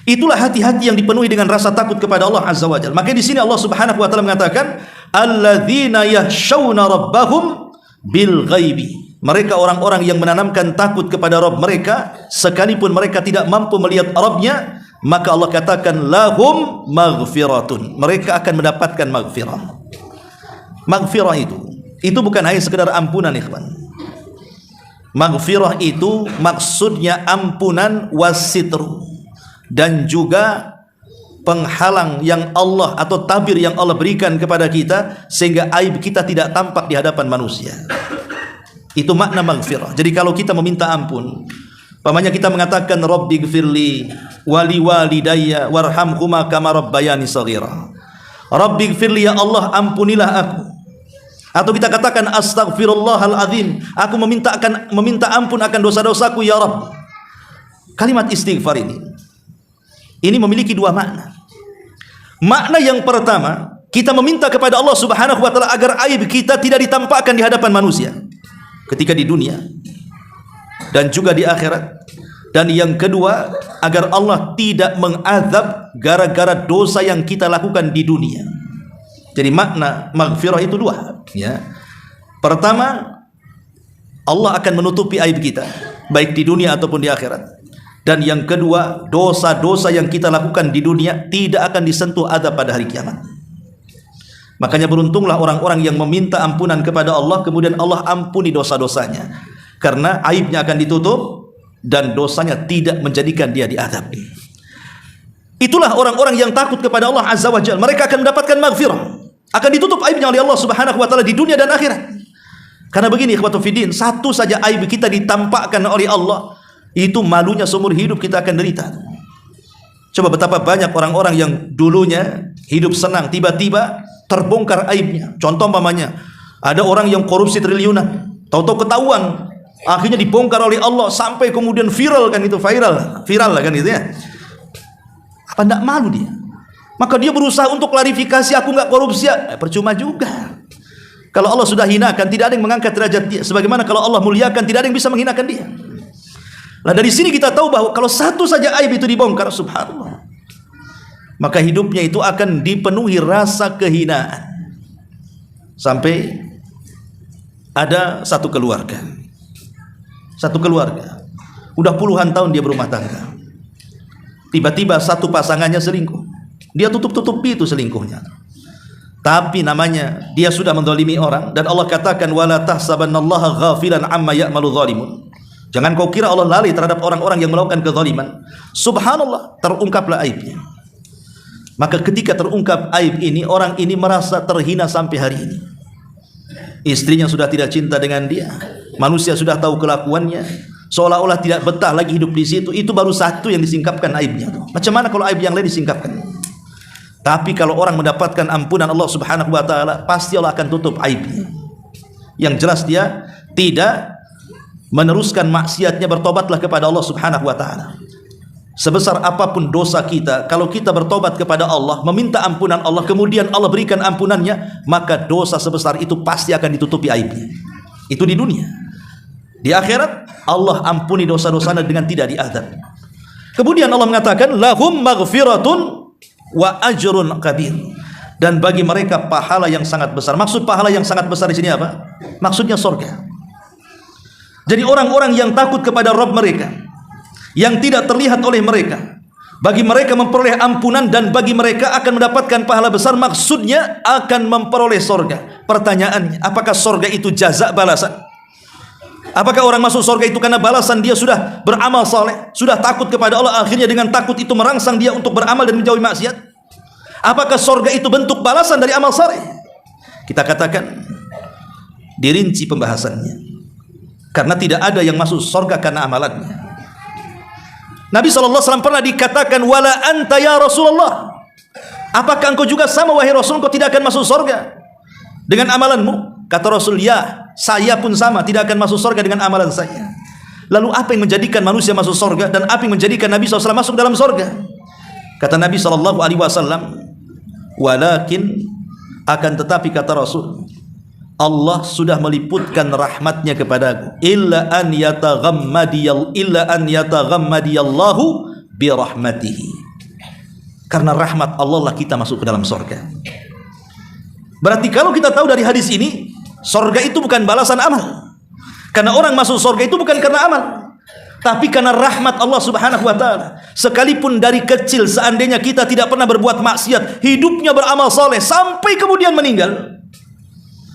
Itulah hati-hati yang dipenuhi dengan rasa takut kepada Allah Azza wa Jalla. Maka di sini Allah Subhanahu wa taala mengatakan, alladzina yakhshawna rabbahum bil ghaibi. Mereka orang-orang yang menanamkan takut kepada Rabb mereka sekalipun mereka tidak mampu melihat Rabbnya, maka Allah katakan lahum maghfiratun. Mereka akan mendapatkan maghfirah. Maghfirah itu bukan hanya sekedar ampunan ikhwan. Maghfirah itu maksudnya ampunan wasitru, dan juga penghalang yang Allah atau tabir yang Allah berikan kepada kita sehingga aib kita tidak tampak di hadapan manusia. Itu makna maghfirah. Jadi kalau kita meminta ampun, pamannya kita mengatakan rabbighfirli wali walidayya warhamhuma kama rabbayani shaghira. Rabbighfirli, ya Allah ampunilah aku. Atau kita katakan astaghfirullahal azim, aku meminta ampun akan dosa-dosaku ya Rabb. Kalimat istighfar ini memiliki dua makna. Makna yang pertama, kita meminta kepada Allah Subhanahu wa taala agar aib kita tidak ditampakkan di hadapan manusia ketika di dunia dan juga di akhirat. Dan yang kedua, agar Allah tidak mengazab gara-gara dosa yang kita lakukan di dunia. Jadi makna maghfirah itu dua, ya. Pertama, Allah akan menutupi aib kita baik di dunia ataupun di akhirat. Dan yang kedua, dosa-dosa yang kita lakukan di dunia tidak akan disentuh azab pada hari kiamat. Makanya beruntunglah orang-orang yang meminta ampunan kepada Allah, kemudian Allah ampuni dosa-dosanya, karena aibnya akan ditutup dan dosanya tidak menjadikan dia diazab. Itulah orang-orang yang takut kepada Allah Azza wa Jalla. Mereka akan mendapatkan maghfirah. Akan ditutup aibnya oleh Allah Subhanahu wa taala di dunia dan akhirat. Karena begini ikhwatu fiddin, satu saja aib kita ditampakkan oleh Allah, itu malunya seumur hidup kita akan derita. Coba betapa banyak orang-orang yang dulunya hidup senang, tiba-tiba terbongkar aibnya. Contoh umpamanya, ada orang yang korupsi triliunan, tahu-tahu ketahuan, akhirnya dibongkar oleh Allah sampai kemudian viral kan itu, viral lah kan itu ya. Apa enggak malu dia? Maka dia berusaha untuk klarifikasi, aku enggak korupsi ya. Percuma juga. Kalau Allah sudah hinakan, tidak ada yang mengangkat derajat dia. Sebagaimana kalau Allah muliakan, tidak ada yang bisa menghinakan dia. Nah dari sini kita tahu bahwa kalau satu saja aib itu dibongkar, subhanallah, maka hidupnya itu akan dipenuhi rasa kehinaan. Sampai ada satu keluarga, udah puluhan tahun dia berumah tangga, tiba-tiba satu pasangannya selingkuh. Dia tutup-tutupi itu selingkuhnya, tapi namanya dia sudah menzalimi orang, dan Allah katakan wala tahsabannallaha ghafilan amma ya'malu zalimun. Jangan kau kira Allah lalai terhadap orang-orang yang melakukan kezaliman. Subhanallah, terungkaplah aibnya. Maka ketika terungkap aib ini, orang ini merasa terhina sampai hari ini. Istrinya sudah tidak cinta dengan dia, manusia sudah tahu kelakuannya, seolah-olah tidak betah lagi hidup di situ. Itu baru satu yang disingkapkan aibnya. Macam mana kalau aib yang lain disingkapkan? Tapi kalau orang mendapatkan ampunan Allah Subhanahu wa taala, pasti Allah akan tutup aibnya. Yang jelas dia tidak meneruskan maksiatnya, bertobatlah kepada Allah Subhanahu wa taala. Sebesar apapun dosa kita, kalau kita bertobat kepada Allah, meminta ampunan Allah, kemudian Allah berikan ampunannya, maka dosa sebesar itu pasti akan ditutupi aibnya. Itu di dunia. Di akhirat Allah ampuni dosa-dosanya dengan tidak diazab. Kemudian Allah mengatakan lahum maghfiratun wa ajrun kabir, dan bagi mereka pahala yang sangat besar. Maksud pahala yang sangat besar di sini apa? Maksudnya surga. Jadi orang-orang yang takut kepada Rabb mereka, yang tidak terlihat oleh mereka, bagi mereka memperoleh ampunan, dan bagi mereka akan mendapatkan pahala besar. Maksudnya akan memperoleh surga. Pertanyaannya, apakah surga itu jaza, balasan? Apakah orang masuk surga itu karena balasan dia sudah beramal saleh, sudah takut kepada Allah, akhirnya dengan takut itu merangsang dia untuk beramal dan menjauhi maksiat? Apakah surga itu bentuk balasan dari amal saleh? Kita katakan dirinci pembahasannya, karena tidak ada yang masuk surga karena amalannya. Nabi SAW pernah dikatakan wala anta ya Rasulullah, apakah engkau juga sama wahai Rasul, engkau tidak akan masuk surga dengan amalanmu? Kata Rasul, ya, saya pun sama, tidak akan masuk surga dengan amalan saya. Lalu apa yang menjadikan manusia masuk surga, dan apa yang menjadikan Nabi SAW masuk dalam surga? Kata Nabi SAW, walakin, akan tetapi kata Rasul, Allah sudah meliputkan rahmatnya kepadaku, illa an yataghammadiyallahu birahmatihi. Karena rahmat Allah lah kita masuk ke dalam surga. Berarti kalau kita tahu dari hadis ini, surga itu bukan balasan amal. Karena orang masuk surga itu bukan karena amal, tapi karena rahmat Allah Subhanahu wa taala. Sekalipun dari kecil seandainya kita tidak pernah berbuat maksiat, hidupnya beramal saleh sampai kemudian meninggal,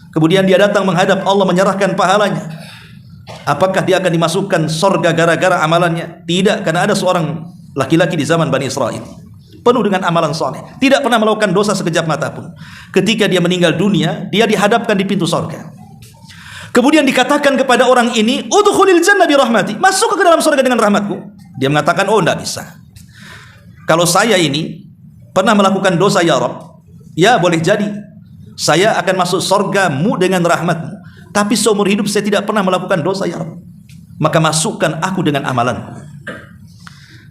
kemudian dia datang menghadap Allah menyerahkan pahalanya, apakah dia akan dimasukkan surga gara-gara amalannya? Tidak, karena ada seorang laki-laki di zaman Bani Israel penuh dengan amalan saleh, tidak pernah melakukan dosa sekejap mata pun. Ketika dia meninggal dunia, dia dihadapkan di pintu surga. Kemudian dikatakan kepada orang ini, udkhulil jannah bi rahmati, masuk ke dalam surga dengan rahmatku. Dia mengatakan, oh tidak bisa. Kalau saya ini pernah melakukan dosa ya Rabb, ya boleh jadi saya akan masuk surgamu dengan rahmatmu, tapi seumur hidup saya tidak pernah melakukan dosa ya Rabb, maka masukkan aku dengan amalanku.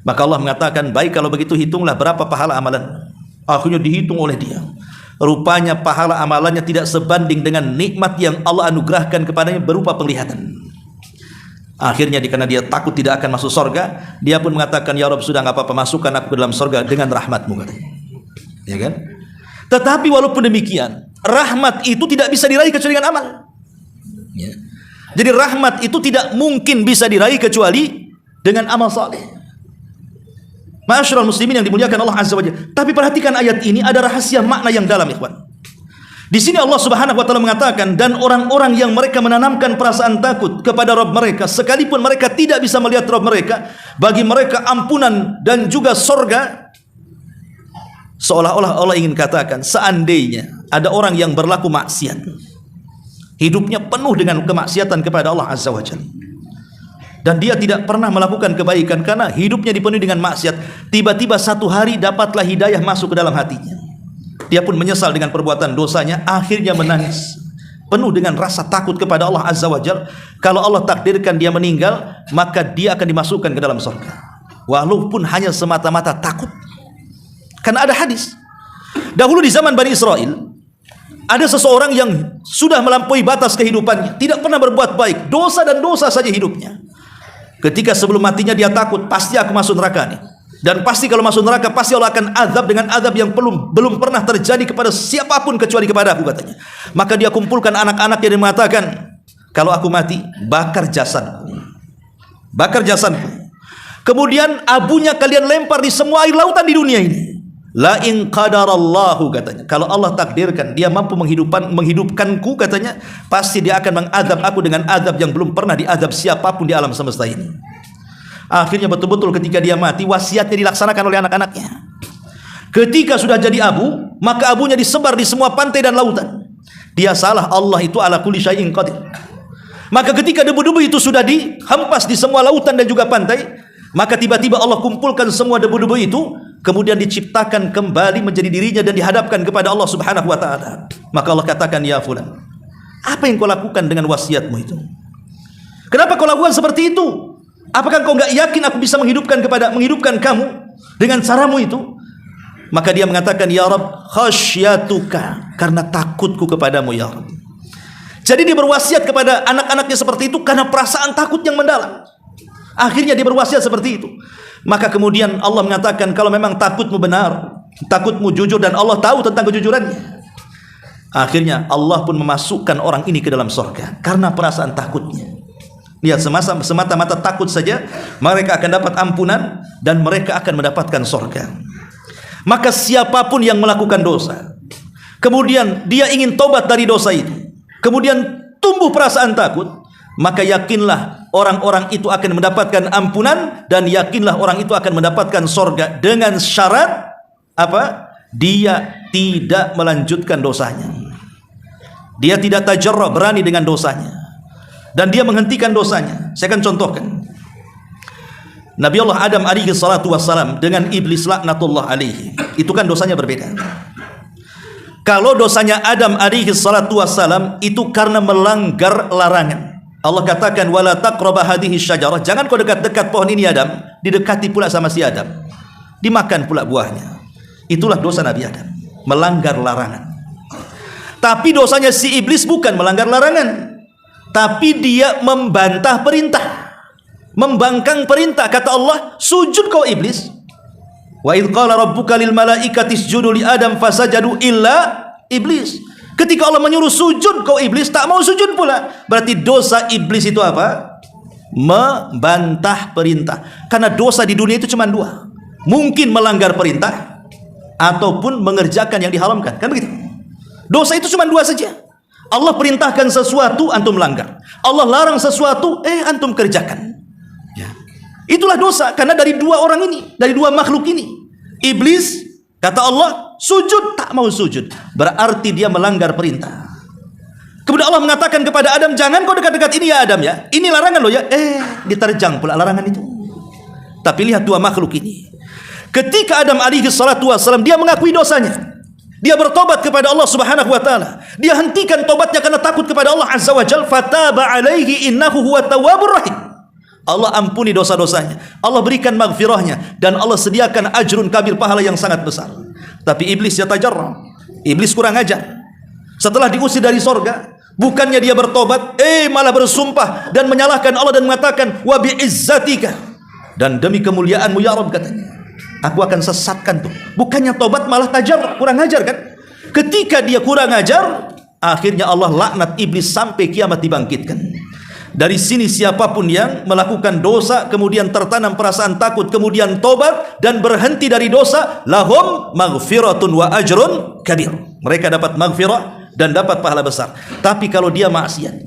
Maka Allah mengatakan, baik kalau begitu hitunglah berapa pahala amalan. Akhirnya dihitung oleh dia. Rupanya pahala amalannya tidak sebanding dengan nikmat yang Allah anugerahkan kepadanya berupa penglihatan. Akhirnya karena dia takut tidak akan masuk surga, dia pun mengatakan, ya Rabb, sudah enggak apa-apa, masukkan aku ke dalam surga dengan rahmatmu, katanya. Ya kan? Tetapi walaupun demikian, rahmat itu tidak bisa diraih kecuali dengan amal. Ya. Jadi rahmat itu tidak mungkin bisa diraih kecuali dengan amal saleh. Ma'asyiral muslimin yang dimuliakan Allah Azza wa Jalla. Tapi perhatikan ayat ini, ada rahasia makna yang dalam, ikhwan. Di sini Allah Subhanahu wa taala mengatakan, dan orang-orang yang mereka menanamkan perasaan takut kepada Rabb mereka, sekalipun mereka tidak bisa melihat Rabb mereka, bagi mereka ampunan dan juga surga. Seolah-olah Allah ingin katakan, seandainya ada orang yang berlaku maksiat. Hidupnya penuh dengan kemaksiatan kepada Allah Azza wa Jalla. Dan dia tidak pernah melakukan kebaikan karena hidupnya dipenuhi dengan maksiat. Tiba-tiba satu hari dapatlah hidayah masuk ke dalam hatinya. Dia pun menyesal dengan perbuatan dosanya, akhirnya menangis. Penuh dengan rasa takut kepada Allah Azza wa Jalla. Kalau Allah takdirkan dia meninggal, maka dia akan dimasukkan ke dalam surga. Walaupun hanya semata-mata takut. Karena ada hadis. Dahulu di zaman Bani Israel, ada seseorang yang sudah melampaui batas kehidupannya, tidak pernah berbuat baik, dosa dan dosa saja hidupnya. Ketika sebelum matinya dia takut, pasti aku masuk neraka nih. Dan pasti kalau masuk neraka, pasti Allah akan azab dengan azab yang belum pernah terjadi kepada siapapun kecuali kepada aku, katanya. Maka dia kumpulkan anak-anak yang mengatakan, kalau aku mati, bakar jasadku. Bakar jasadku. Kemudian abunya kalian lempar di semua air lautan di dunia ini. La in qadarallahu, katanya. Kalau Allah takdirkan dia mampu menghidupkanku, katanya, pasti dia akan mengadab aku dengan adab yang belum pernah diadab siapapun di alam semesta ini. Akhirnya betul-betul ketika dia mati, wasiatnya dilaksanakan oleh anak-anaknya. Ketika sudah jadi abu, maka abunya disebar di semua pantai dan lautan. Dia salah, Allah itu ala kulli syai'in qadir. Maka ketika debu-debu itu sudah dihempas di semua lautan dan juga pantai, maka tiba-tiba Allah kumpulkan semua debu-debu itu, kemudian diciptakan kembali menjadi dirinya dan dihadapkan kepada Allah Subhanahu wa taala. Maka Allah katakan, ya fulan, apa yang kau lakukan dengan wasiatmu itu? Kenapa kau lakukan seperti itu? Apakah kau enggak yakin aku bisa menghidupkan kamu dengan caramu itu? Maka dia mengatakan, ya Rabb, khasyatuka, karena takutku kepadamu ya Rabb. Jadi dia berwasiat kepada anak-anaknya seperti itu karena perasaan takut yang mendalam. Akhirnya dia berwasiat seperti itu. Maka kemudian Allah mengatakan, kalau memang takutmu benar, takutmu jujur dan Allah tahu tentang kejujurannya, akhirnya Allah pun memasukkan orang ini ke dalam surga karena perasaan takutnya. Lihat, semata-mata takut saja mereka akan dapat ampunan dan mereka akan mendapatkan surga. Maka siapapun yang melakukan dosa, kemudian dia ingin tobat dari dosa itu, kemudian tumbuh perasaan takut, maka yakinlah orang-orang itu akan mendapatkan ampunan dan yakinlah orang itu akan mendapatkan surga dengan syarat apa? Dia tidak melanjutkan dosanya. Dia tidak tajarrah, berani dengan dosanya. Dan dia menghentikan dosanya. Saya akan contohkan. Nabi Allah Adam alaihi salatu wassalam dengan iblis laknatullah alaihi, itu kan dosanya berbeda. Kalau dosanya Adam alaihi salatu wassalam itu karena melanggar larangan. Allah katakan, wala taqraba hadhihi syajarah, jangan kau dekat-dekat pohon ini Adam. Didekati pula sama si Adam, dimakan pula buahnya. Itulah dosa Nabi Adam, melanggar larangan. Tapi dosanya si iblis bukan melanggar larangan, tapi dia membantah perintah, membangkang perintah. Kata Allah, sujud kau iblis. Wa idh qala rabbuka lil malaikati isjudu li Adam fasajadu illa iblis. Ketika Allah menyuruh sujud, kau iblis tak mau sujud pula. Berarti dosa iblis itu apa? Membantah perintah. Karena dosa di dunia itu cuma dua, mungkin melanggar perintah ataupun mengerjakan yang diharamkan, kan begitu? Dosa itu cuma dua saja. Allah perintahkan sesuatu, antum melanggar. Allah larang sesuatu, antum kerjakan. Ya. Itulah dosa, karena dari dua orang ini, dari dua makhluk ini. Iblis, kata Allah, sujud, tak mau sujud. Berarti dia melanggar perintah. Kemudian Allah mengatakan kepada Adam, jangan kau dekat-dekat ini ya Adam ya. Ini larangan loh ya. Diterjang pula larangan itu. Tapi lihat dua makhluk ini. Ketika Adam alaihi salatu wassalam, dia mengakui dosanya. Dia bertobat kepada Allah Subhanahu wa taala. Dia hentikan tobatnya karena takut kepada Allah Azza wa Jalla. Fataba alaihi innahu huwa tawwabur rahim. Allah ampuni dosa-dosanya. Allah berikan maghfirahnya dan Allah sediakan ajrun kabir, pahala yang sangat besar. Tapi iblis yatajarra. Iblis kurang ajar. Setelah diusir dari sorga, bukannya dia bertobat, malah bersumpah dan menyalahkan Allah dan mengatakan, wa bi'izzatika, dan demi kemuliaanmu ya Rabb, katanya, aku akan sesatkan tuh. Bukannya tobat malah tajar, kurang ajar kan? Ketika dia kurang ajar, akhirnya Allah laknat iblis sampai kiamat dibangkitkan. Dari sini siapapun yang melakukan dosa, kemudian tertanam perasaan takut, kemudian tobat dan berhenti dari dosa, lahum maghfiratun wa ajrun kabir. Mereka dapat maghfirah dan dapat pahala besar. Tapi kalau dia maksiat,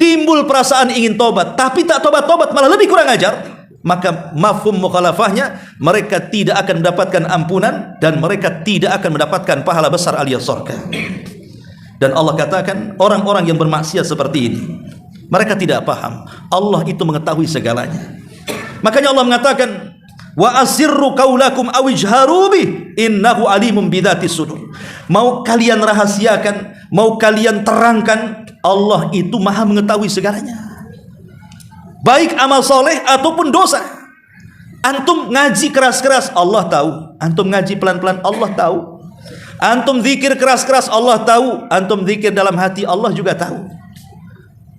timbul perasaan ingin tobat, tapi tak tobat-tobat, malah lebih kurang ajar, maka mafhum mukhalafahnya mereka tidak akan mendapatkan ampunan dan mereka tidak akan mendapatkan pahala besar alias surga. Dan Allah katakan orang-orang yang bermaksiat seperti ini mereka tidak paham Allah itu mengetahui segalanya. Makanya Allah mengatakan wa asirru qaulakum aw ijharu bih innahu alimun bidzati sudur. Mau kalian rahasiakan, mau kalian terangkan, Allah itu maha mengetahui segalanya. Baik amal soleh ataupun dosa. Antum ngaji keras-keras, Allah tahu. Antum ngaji pelan-pelan, Allah tahu. Antum zikir keras-keras, Allah tahu. Antum zikir dalam hati, Allah juga tahu.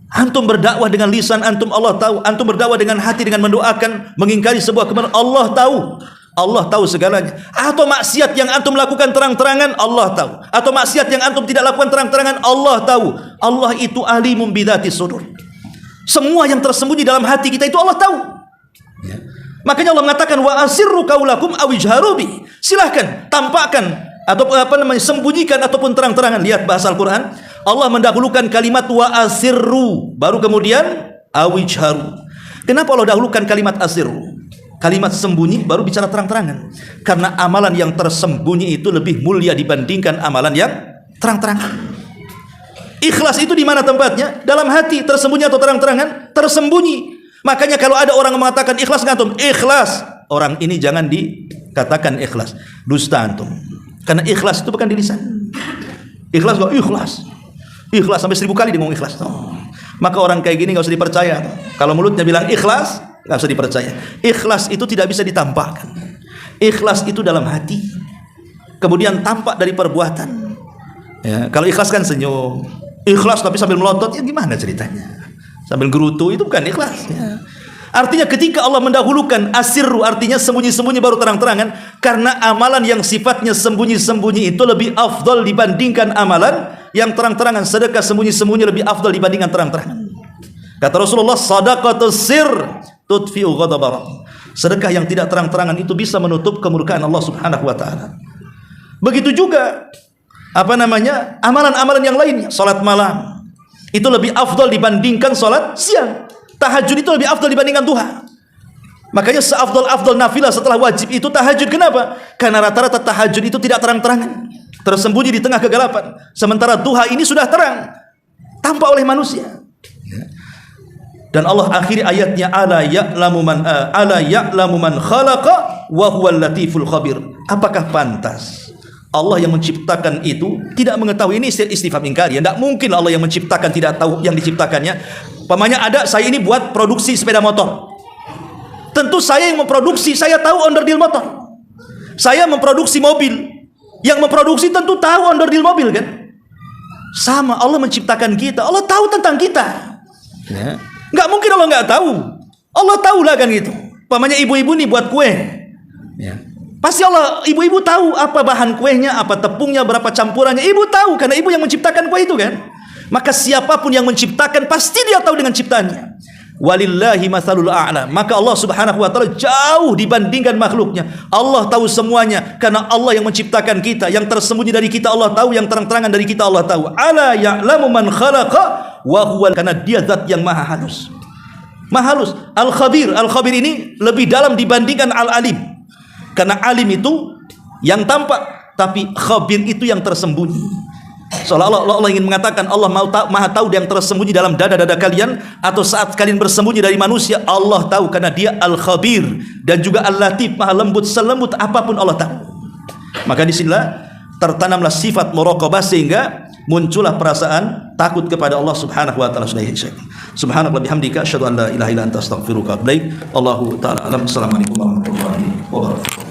Antum berdakwah dengan lisan, antum, Allah tahu. Antum berdakwah dengan hati dengan mendoakan, mengingkari sebuah kebenaran, Allah tahu. Allah tahu segalanya. Atau maksiat yang antum lakukan terang-terangan, Allah tahu. Atau maksiat yang antum tidak lakukan terang-terangan, Allah tahu. Allah itu alimun bidzati sudur. Semua yang tersembunyi dalam hati kita itu Allah tahu. Ya. Makanya Allah mengatakan wa asirru qaulakum aw ijharu bi. Silahkan tampakkan atau sembunyikan ataupun terang-terangan. Lihat bahasa Al-Qur'an, Allah mendahulukan kalimat wa asirru baru kemudian aw ijharu. Kenapa Allah dahulukan kalimat asirru? Kalimat sembunyi baru bicara terang-terangan. Karena amalan yang tersembunyi itu lebih mulia dibandingkan amalan yang terang-terangan. Ikhlas itu di mana tempatnya? Dalam hati, tersembunyi atau terang-terangan? Tersembunyi. Makanya kalau ada orang mengatakan ikhlas antum, ikhlas, orang ini jangan dikatakan ikhlas, dusta antum. Karena ikhlas itu bukan di lisan. Ikhlas kok ikhlas. Ikhlas sampai 1000 kali dia ngomong ikhlas. Maka orang kayak gini enggak usah dipercaya. Kalau mulutnya bilang ikhlas, enggak usah dipercaya. Ikhlas itu tidak bisa ditampakkan. Ikhlas itu dalam hati. Kemudian tampak dari perbuatan. Ya, kalau ikhlas kan senyum. Ikhlas tapi sambil melotot, ya gimana ceritanya? Sambil gerutu, itu bukan ikhlas ya. Artinya ketika Allah mendahulukan asirru, artinya sembunyi-sembunyi baru terang-terangan, karena amalan yang sifatnya sembunyi-sembunyi itu lebih afdal dibandingkan amalan yang terang-terangan. Sedekah sembunyi-sembunyi lebih afdal dibandingkan terang-terangan. Kata Rasulullah, sadaqatus sir tudfi'u ghadab rabb. Sedekah yang tidak terang-terangan itu bisa menutup kemurkaan Allah Subhanahu wa taala. Begitu juga amalan-amalan yang lainnya. Salat malam itu lebih afdal dibandingkan salat siang. Tahajud itu lebih afdal dibandingkan duha. Makanya seafdal-afdal nafilah setelah wajib itu tahajud. Kenapa? Karena rata-rata tahajud itu tidak terang-terangan, tersembunyi di tengah kegelapan. Sementara duha ini sudah terang, tampak oleh manusia. Dan Allah akhiri ayatnya ala ya'lamu man khalaqa wa huwal latiful khabir. Apakah pantas Allah yang menciptakan itu tidak mengetahui? Ini istifham ingkari. Tidak mungkin Allah yang menciptakan tidak tahu yang diciptakannya. Pamannya ada, saya ini buat produksi sepeda motor. Tentu saya yang memproduksi, saya tahu onderdil motor. Saya memproduksi mobil. Yang memproduksi tentu tahu onderdil mobil kan? Sama, Allah menciptakan kita. Allah tahu tentang kita. Ya. Nggak mungkin Allah nggak tahu. Allah tahulah kan gitu. Pamannya ibu-ibu nih buat kue. Ya. Pasti Allah, ibu-ibu tahu apa bahan kuehnya, apa tepungnya, berapa campurannya. Ibu tahu karena ibu yang menciptakan kue itu kan. Maka siapapun yang menciptakan pasti dia tahu dengan ciptaannya. Walillahi matsalul a'la. Maka Allah Subhanahu wa taala jauh dibandingkan makhluknya. Allah tahu semuanya karena Allah yang menciptakan kita. Yang tersembunyi dari kita Allah tahu, yang terang-terangan dari kita Allah tahu. Ala ya'lamu man khalaqa wa huwa, karena dia zat yang maha halus. Maha halus. Al-khabir. Al-khabir ini lebih dalam dibandingkan al-alim. Karena alim itu yang tampak, tapi khabir itu yang tersembunyi. Seolah-olah Allah ingin mengatakan Allah maha tahu yang tersembunyi dalam dada-dada kalian, atau saat kalian bersembunyi dari manusia, Allah tahu karena dia al-khabir. Dan juga al-latif, maha lembut, selembut apapun Allah tahu. Maka disinilah tertanamlah sifat muraqabah sehingga muncullah perasaan takut kepada Allah Subhanahu wa taala. Subhanallah bihamdika asyhadu an la ilaha illa anta astaghfiruka wa atubu ilaik. Allahu taala alam. Assalamualaikum warahmatullahi wabarakatuh.